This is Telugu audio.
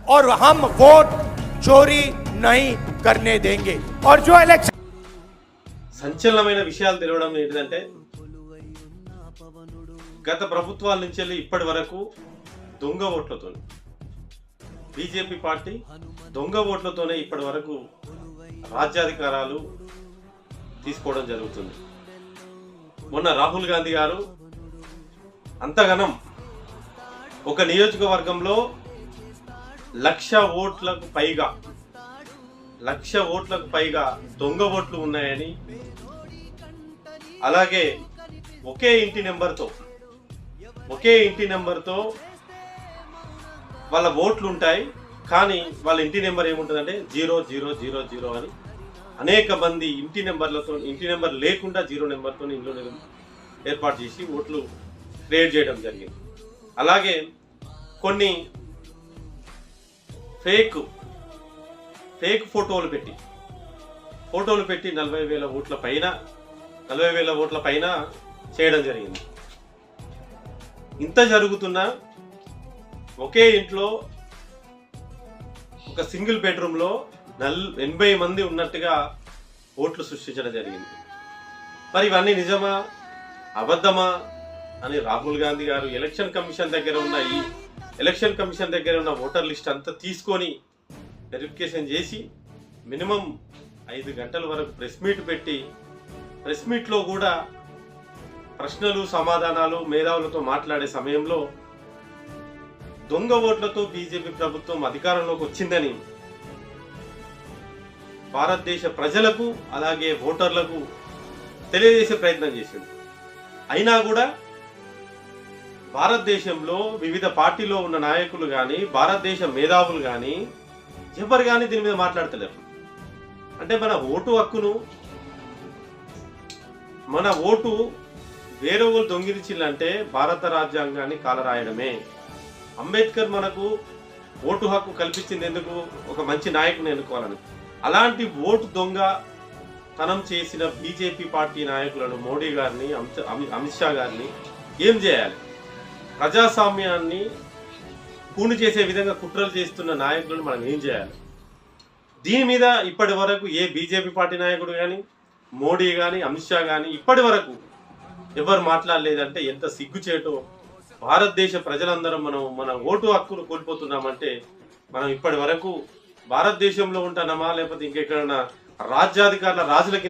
और हम वोट चोरी नहीं करने देंगे। और जो इलेक्शन సంచలనమైన విషయాలు తెలియడం ఏంటంటే గత ప్రభుత్వాల నుంచి ఇప్పటి వరకు దొంగ ఓట్లతో బీజేపీ పార్టీ దొంగ ఓట్లతోనే ఇప్పటి వరకు రాజ్యాధికారాలు తీసుకోవడం జరుగుతుంది. మొన్న రాహుల్ గాంధీ గారు అంతగనం ఒక నియోజకవర్గంలో 1,00,000 ఓట్లకు పైగా దొంగ ఓట్లు ఉన్నాయని, అలాగే ఒకే ఇంటి నెంబర్తో వాళ్ళ ఓట్లు ఉంటాయి, కానీ వాళ్ళ ఇంటి నెంబర్ ఏముంటుందంటే 0000 అని అనేక మంది ఇంటి నెంబర్ లేకుండా 0 నెంబర్తో ఇంట్లో ఏర్పాటు చేసి ఓట్లు క్రియేట్ చేయడం జరిగింది. అలాగే కొన్ని ఫేక్ ఫోటోలు పెట్టి 40,000 ఓట్ల పైన చేయడం జరిగింది. ఇంత జరుగుతున్నా ఒకే ఇంట్లో ఒక సింగిల్ బెడ్రూమ్లో 80 మంది ఉన్నట్టుగా ఓట్లు సృష్టించడం జరిగింది. మరి ఇవన్నీ నిజమా అబద్ధమా అని రాహుల్ గాంధీ గారు ఎలక్షన్ కమిషన్ దగ్గర ఉన్న ఓటర్ లిస్ట్ అంతా తీసుకొని వెరిఫికేషన్ చేసి మినిమం 5 గంటల వరకు ప్రెస్ మీట్ పెట్టి, ప్రెస్ మీట్లో కూడా ప్రశ్నలు సమాధానాలు మేధావులతో మాట్లాడే సమయంలో దొంగ ఓట్లతో బీజేపీ ప్రభుత్వం అధికారంలోకి వచ్చిందని భారతదేశ ప్రజలకు అలాగే ఓటర్లకు తెలియజేసే ప్రయత్నం చేసింది. అయినా కూడా భారతదేశంలో వివిధ పార్టీలో ఉన్న నాయకులు కానీ, భారతదేశ మేధావులు కానీ ఎవరు కానీ దీని మీద మాట్లాడతలేరు. అంటే మన ఓటు వేరే వాళ్ళు దొంగిలించిందంటే భారత రాజ్యాంగాన్ని కాలరాయడమే. అంబేద్కర్ మనకు ఓటు హక్కు కల్పించింది ఎందుకు? ఒక మంచి నాయకుని ఎన్నుకోవాలని. అలాంటి ఓటు దొంగతనం చేసిన బీజేపీ పార్టీ నాయకులను, మోడీ గారిని, అమిత్ షా గారిని ఏం చేయాలి? ప్రజాస్వామ్యాన్ని కూని చేసే విధంగా కుట్రలు చేస్తున్న నాయకులను మనం ఏం చేయాలి? దీని మీద ఇప్పటి వరకు ఏ బీజేపీ పార్టీ నాయకుడు కానీ, మోడీ కానీ, అమిత్ షా కానీ ఇప్పటి వరకు ఎవరు మాట్లాడలేదంటే ఎంత సిగ్గుచేటో. భారతదేశ ప్రజలందరం మన ఓటు హక్కును కోల్పోతున్నామంటే మనం ఇప్పటి వరకు భారతదేశంలో ఉంటున్నామా లేకపోతే ఇంకెక్కడన్నా రాజ్యాధికారుల రాజులకి